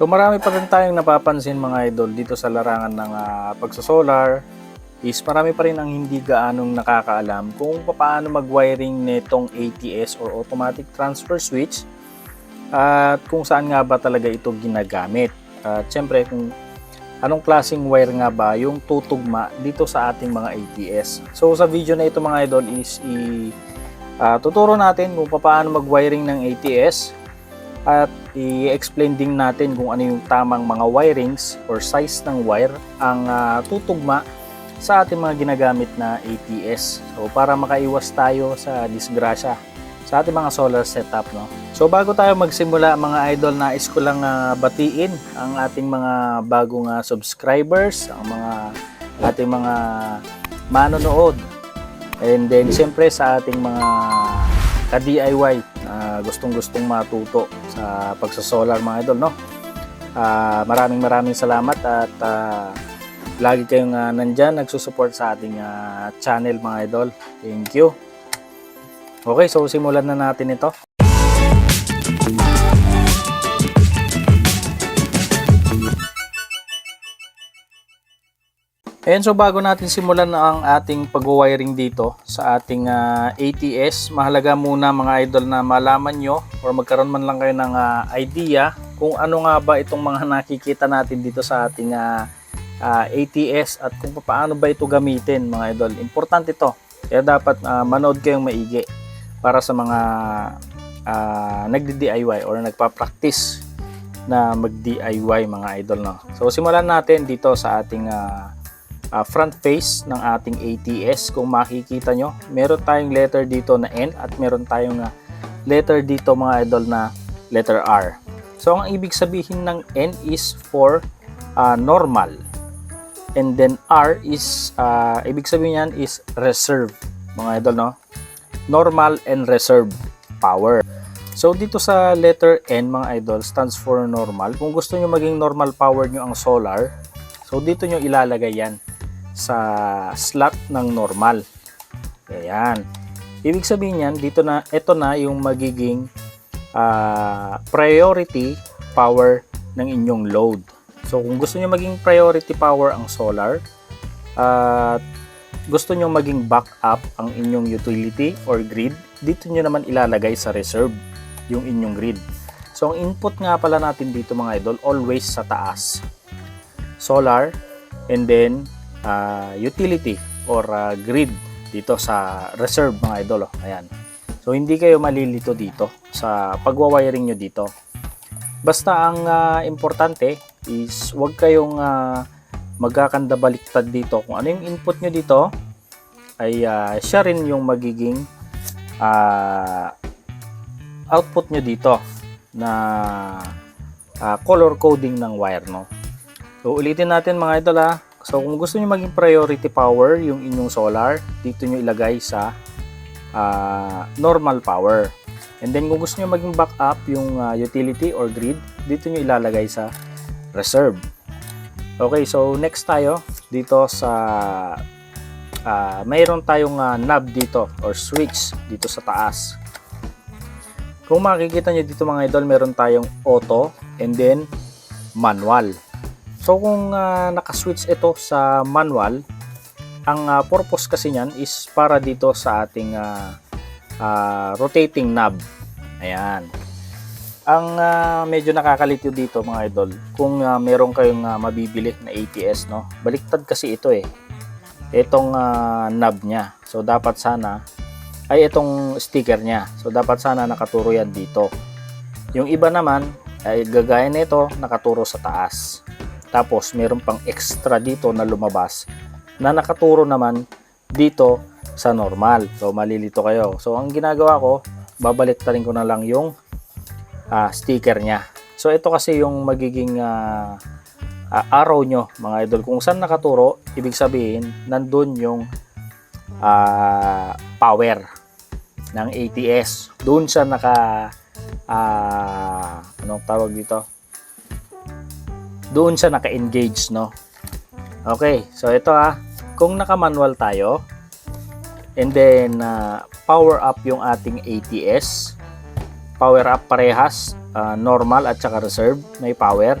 So marami pa rin tayong napapansin mga idol dito sa larangan ng pagsosolar is marami pa rin ang hindi gaanong nakakaalam kung paano mag-wiring nitong ATS or automatic transfer switch at kung saan nga ba talaga ito ginagamit. At syempre kung anong klaseng wire nga ba yung tutugma dito sa ating mga ATS. So sa video na ito mga idol is tuturo natin kung paano mag-wiring ng ATS at i-explain din natin kung ano yung tamang mga wirings or size ng wire ang tutugma sa ating mga ginagamit na ATS. So para makaiwas tayo sa disgrasya sa ating mga solar setup, no? So bago tayo magsimula mga idol, nais ko lang batiin ang ating mga bagong subscribers, ang ating mga manonood, and then siyempre sa ating mga ka-DIY na gustong-gustong matuto sa pagsasolar mga idol, no? Maraming salamat at lagi kayong nandyan nagsusupport sa ating channel mga idol. Thank you. Okay, so simulan na natin ito. Ayan, so bago natin simulan ang ating pag-wiring dito sa ating ATS, mahalaga muna mga idol na malaman nyo or magkaroon man lang kayo ng idea kung ano nga ba itong mga nakikita natin dito sa ating ATS at kung paano ba ito gamitin mga idol. Importante ito, kaya dapat manood kayong maigi para sa mga nagdi-DIY or nagpa-practice na mag-DIY mga idol, no? So simulan natin dito sa ating front face ng ating ATS. Kung makikita nyo, meron tayong letter dito na N at meron tayong letter dito mga idol na letter R. So ang ibig sabihin ng N is for normal, and then R is ibig sabihin yan is reserve mga idol, no? Normal and reserve power. So dito sa letter N mga idol stands for normal. Kung gusto nyo maging normal power nyo ang solar, so dito nyo ilalagay yan sa slot ng normal. Ayan. Ibig sabihin yan, dito na, ito na yung magiging priority power ng inyong load. So kung gusto nyo maging priority power ang solar at gusto nyo maging backup ang inyong utility or grid, dito nyo naman ilalagay sa reserve yung inyong grid. So ang input nga pala natin dito mga idol, always sa taas. Solar, and then utility or grid dito sa reserve mga idol. Ayan. So hindi kayo malilito dito sa pagwa-wiring nyo dito. Basta ang importante is wag kayong magkakanda baliktad dito. Kung ano yung input nyo dito ay siya rin yung magiging output nyo dito na color coding ng wire, no? So ulitin natin mga idol ha. So kung gusto niyo maging priority power yung inyong solar, dito niyo ilagay sa normal power. And then kung gusto niyo maging backup yung utility or grid, dito niyo ilalagay sa reserve. Okay, so next tayo dito sa mayroon tayong knob dito or switch dito sa taas. Kung makikita niyo dito mga idol, meron tayong auto and then manual. So kung naka-switch ito sa manual, ang purpose kasi niyan is para dito sa ating rotating knob. Ayan. Ang medyo nakakalito dito mga idol, kung meron kayong mabibili na ATS, no? Baliktad kasi ito eh. Itong knob niya. So dapat sana ay itong sticker niya. So dapat sana nakaturo yan dito. Yung iba naman ay gagaya nito, nakaturo sa taas. Tapos meron pang extra dito na lumabas na nakaturo naman dito sa normal. So malilito kayo. So ang ginagawa ko, babaliktarin ko na lang yung sticker niya. So ito kasi yung magiging arrow nyo mga idol. Kung saan nakaturo, ibig sabihin nandun yung power ng ATS. Doon siya anong tawag dito? Doon siya naka-engage, no? Okay, so ito kung naka-manual tayo and then power up yung ating ATS, power up parehas, normal at saka reserve, may power.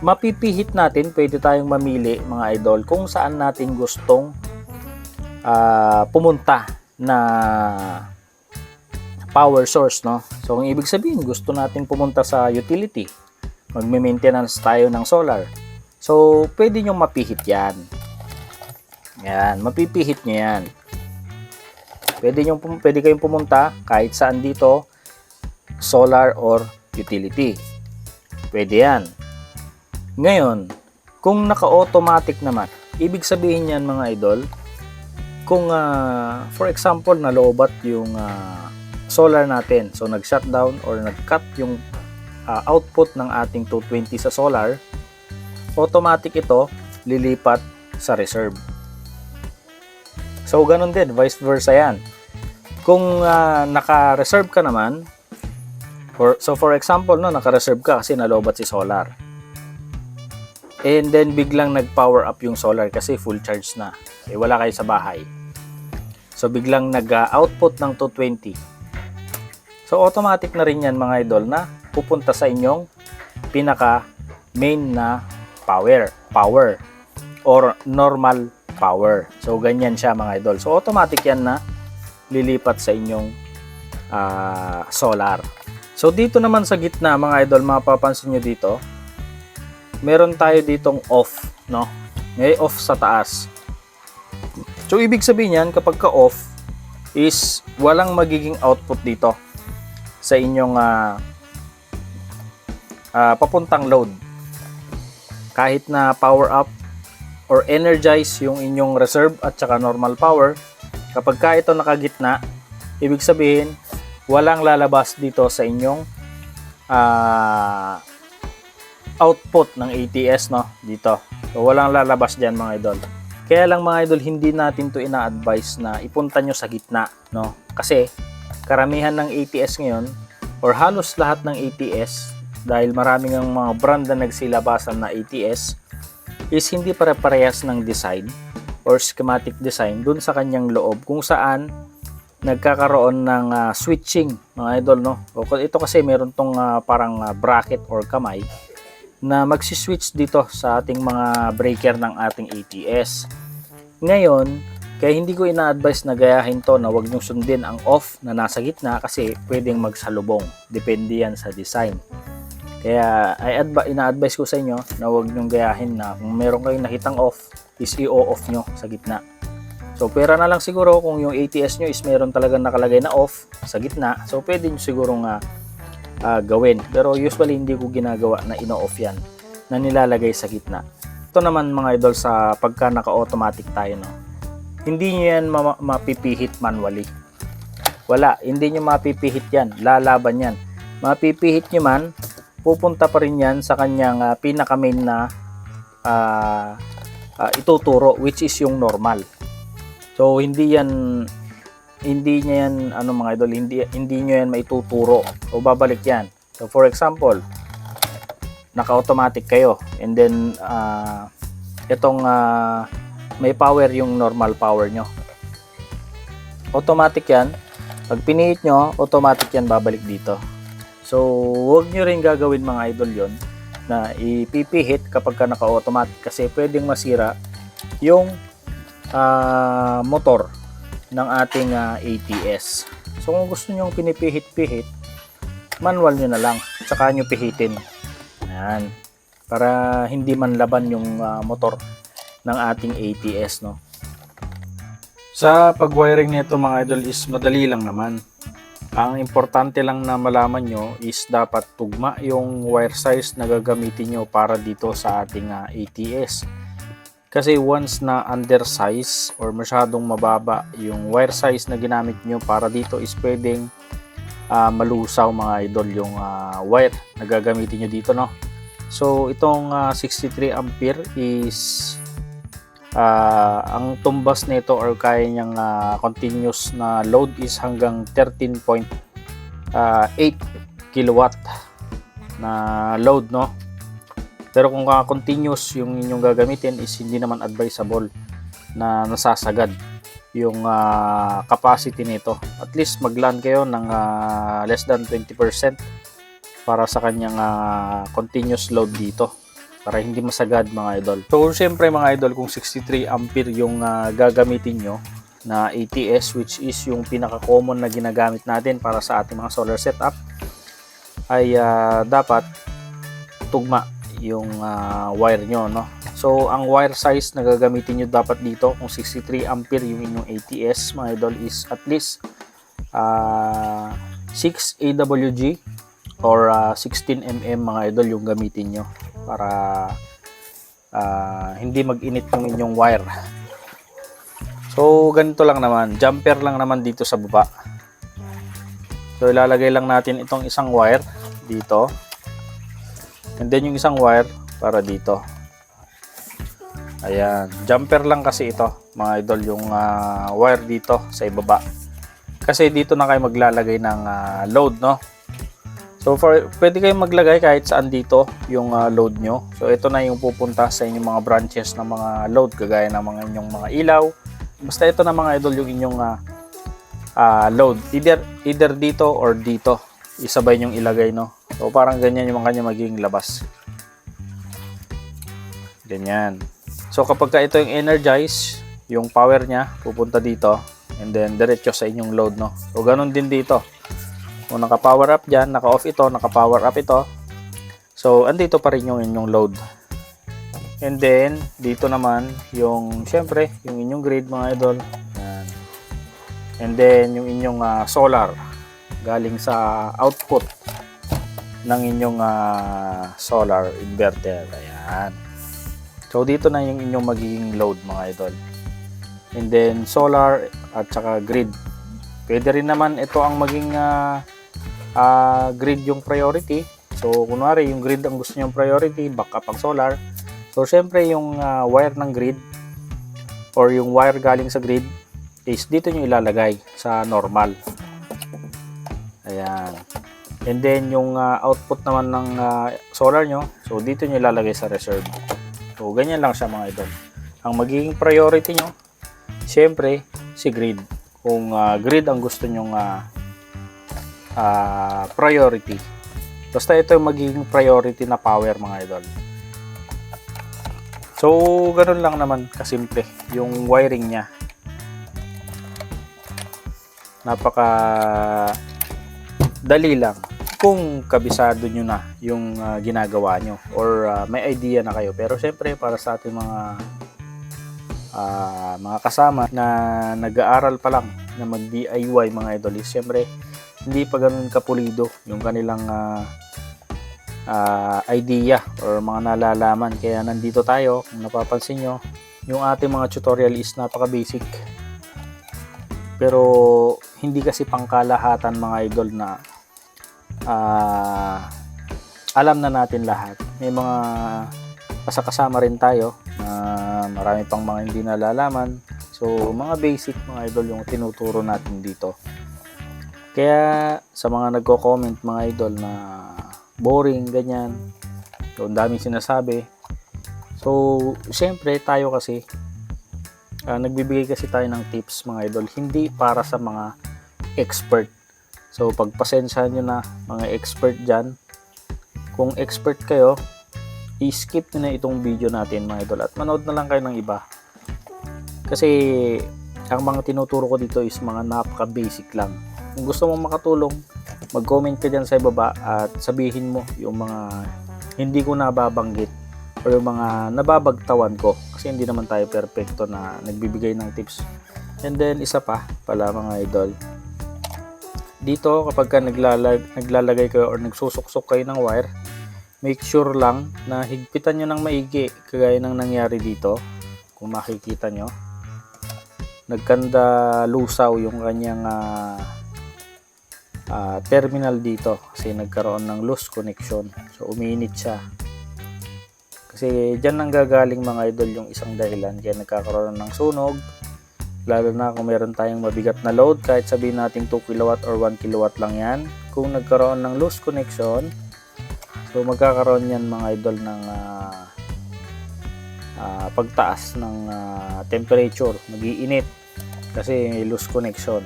mapipihit natin, pwede tayong mamili mga idol kung saan natin gustong pumunta na power source, no? So kung ibig sabihin gusto natin pumunta sa utility, magme-maintenance tayo ng solar, so pwede nyo mapihit yan. Yan, mapipihit nyo yan. Pwede kayong pumunta kahit saan dito, solar or utility. Pwede yan. Ngayon, kung naka-automatic naman, ibig sabihin yan mga idol, kung for example nalobat yung solar natin, so nag-shutdown or nag-cut yung output ng ating 220 sa solar, automatic ito lilipat sa reserve. So ganun din, vice versa yan. Kung naka-reserve ka naman, for example, no, naka-reserve ka kasi nalobat si solar. And then biglang nag-power up yung solar kasi full charge na. Eh, wala kayo sa bahay. So biglang nag-output ng 220. So automatic na rin yan mga idol na pupunta sa inyong pinaka main na power or normal power. So ganyan siya mga idol. So automatic yan na lilipat sa inyong solar. So dito naman sa gitna mga idol, mapapansin nyo dito, meron tayo ditong off, no? May off sa taas. So ibig sabihin yan, kapag ka off is walang magiging output dito sa inyong papuntang load. Kahit na power up or energize yung inyong reserve at saka normal power, kapag ka ito nakagitna, ibig sabihin walang lalabas dito sa inyong output ng ATS, no, dito. So walang lalabas diyan mga idol. Kaya lang mga idol, hindi natin to ina-advise na ipunta nyo sa gitna, no? Kasi karamihan ng ATS ngayon or halos lahat ng ATS, dahil maraming ang mga brand na nagsilabasan na ATS, is hindi pare-parehas ng design or schematic design dun sa kanyang loob kung saan nagkakaroon ng switching mga idol, no? Ito kasi meron tong parang bracket or kamay na magsi-switch dito sa ating mga breaker ng ating ATS. Ngayon, kaya hindi ko ina-advise na gayahin to na wag nyo sundin ang off na nasa gitna kasi pwedeng magsalubong. Depende yan sa design. Kaya ina-advise ko sa inyo na wag nyo gayahin na kung meron kayong nakitang off, is i-off nyo sa gitna. So pera na lang siguro kung yung ATS nyo is meron talagang nakalagay na off sa gitna. So pwede nyo siguro gawin. Pero usually hindi ko ginagawa na ino-off yan, na nilalagay sa gitna. Ito naman mga idol, sa pagka naka-automatic tayo, no, hindi nyo yan mapipihit manually. Wala, hindi nyo mapipihit yan. Lalaban yan. Mapipihit nyo man, pupunta pa rin yan sa kanyang pinaka-main na ituturo, which is yung normal. So hindi niya yan mga idol, hindi niyo yan maituturo o babalik yan. So for example, naka-automatic kayo and then itong may power yung normal power nyo. Automatic yan. Pag pinihit nyo, automatic yan babalik dito. So huwag nyo rin gagawin mga idol yon na ipipihit kapag ka naka-automatic kasi pwedeng masira yung motor ng ating ATS. So kung gusto nyo pinipihit-pihit, manual nyo na lang, saka nyo pihitin. Ayan. Para hindi man laban yung motor ng ating ATS, no. Sa pag-wiring nito mga idol is madali lang naman. Ang importante lang na malaman nyo is dapat tugma yung wire size na gagamitin nyo para dito sa ating ATS. Kasi once na undersize or masyadong mababa yung wire size na ginamit nyo para dito is pwedeng malusaw mga idol yung wire na gagamitin nyo dito, no. So itong 63 ampere is ang tumbas nito or kaya niyang continuous na load is hanggang 13.8 kilowatt na load, no. Pero kung continuous yung inyong gagamitin is hindi naman advisable na nasasagad yung capacity nito. At least mag-LAN kayo ng less than 20% para sa kanyang continuous load dito. para hindi masagad mga idol. So syempre mga idol, kung 63 ampere yung gagamitin nyo na ATS, which is yung pinaka-common na ginagamit natin para sa ating mga solar setup, ay dapat tugma yung wire nyo, no? So ang wire size na gagamitin nyo dapat dito, kung 63 ampere yung inyong ATS mga idol, is at least 6 AWG or 16 mm mga idol yung gamitin nyo para hindi mag-init yung inyong wire. So ganito lang naman, jumper lang naman dito sa baba. So ilalagay lang natin itong isang wire dito, and then yung isang wire para dito. Ayan, jumper lang kasi ito mga idol, yung wire dito sa ibaba, kasi dito na kayo maglalagay ng load, no? So pwede kayong maglagay kahit saan dito yung load nyo. So ito na yung pupunta sa inyong mga branches ng mga load, kagaya ng mga inyong mga ilaw. Basta ito na mga idol yung inyong load, either dito or dito, isabay nyong ilagay, no? So parang ganyan yung kanya magiging labas, ganyan. So kapag ito yung energize, yung power nya pupunta dito, and then diretso sa inyong load, no? So ganun din dito, kung naka-power up dyan, naka-off ito, naka-power up ito, so andito pa rin yung inyong load. And then dito naman yung syempre yung inyong grid mga idol. Yan. And then yung inyong solar galing sa output ng inyong solar inverter. Ayan. So dito na yung inyong magiging load mga idol. And then solar at saka grid. Pwede rin naman ito ang maging grid yung priority. So kunwari yung grid ang gusto nyo priority, backup ang solar. So syempre yung wire ng grid or yung wire galing sa grid is dito nyo ilalagay sa normal. Ayan. And then yung output naman ng solar nyo, so dito nyo ilalagay sa reserve. So ganyan lang siya mga idol. Ang magiging priority nyo, syempre si grid. Kung grid ang gusto nyong priority. Basta ito yung magiging priority na power mga idol. So ganun lang naman kasimple yung wiring nya. Napaka dali lang kung kabisado nyo na yung ginagawa nyo or may idea na kayo. Pero syempre para sa ating mga kasama na nag-aaral pa lang na mag DIY mga idol, syempre hindi pa ganun kapulido yung kanilang idea or mga nalalaman. Kaya nandito tayo, kung napapansin nyo, yung ating mga tutorial is napaka basic, pero hindi kasi pangkalahatan mga idol na alam na natin lahat. May mga kasama rin tayo na marami pang mga hindi nalalaman. So mga basic mga idol yung tinuturo natin dito. Kaya sa mga nagko-comment mga idol na boring, ganyan, so ang daming sinasabi. So syempre tayo kasi nagbibigay kasi tayo ng tips mga idol, hindi para sa mga expert. So pagpasensyahan nyo na mga expert dyan. Kung expert kayo, i-skip nyo na itong video natin mga idol at manood na lang kayo ng iba. Kasi ang mga tinuturo ko dito is mga napaka basic lang. Kung gusto mong makatulong, mag-comment ka dyan sa ibaba at sabihin mo yung mga hindi ko nababanggit o yung mga nababagtawan ko, kasi hindi naman tayo perfecto na nagbibigay ng tips. And then isa pa pala mga idol, dito kapag ka naglalagay kayo or nagsusuksok kayo ng wire, make sure lang na higpitan nyo ng maigi, kagaya ng nangyari dito. Kung makikita nyo, nagkanda lusaw yung kanyang terminal dito kasi nagkaroon ng loose connection. So uminit siya. Kasi dyan nang gagaling mga idol yung isang dahilan kaya nagkakaroon ng sunog, lalo na kung meron tayong mabigat na load, kahit sabihin natin 2 kW or 1 kW lang yan. Kung nagkaroon ng loose connection, so magkakaroon yan mga idol ng pagtaas ng temperature, mag-iinit kasi loose connection.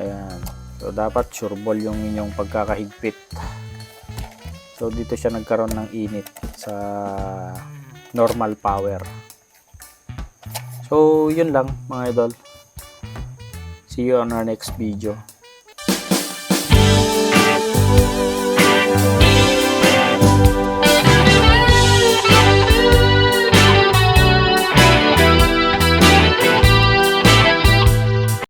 Ayan. So dapat sure ball yung inyong pagkakahigpit. So dito siya nagkaroon ng init sa normal power. So yun lang mga idol. See you on our next video.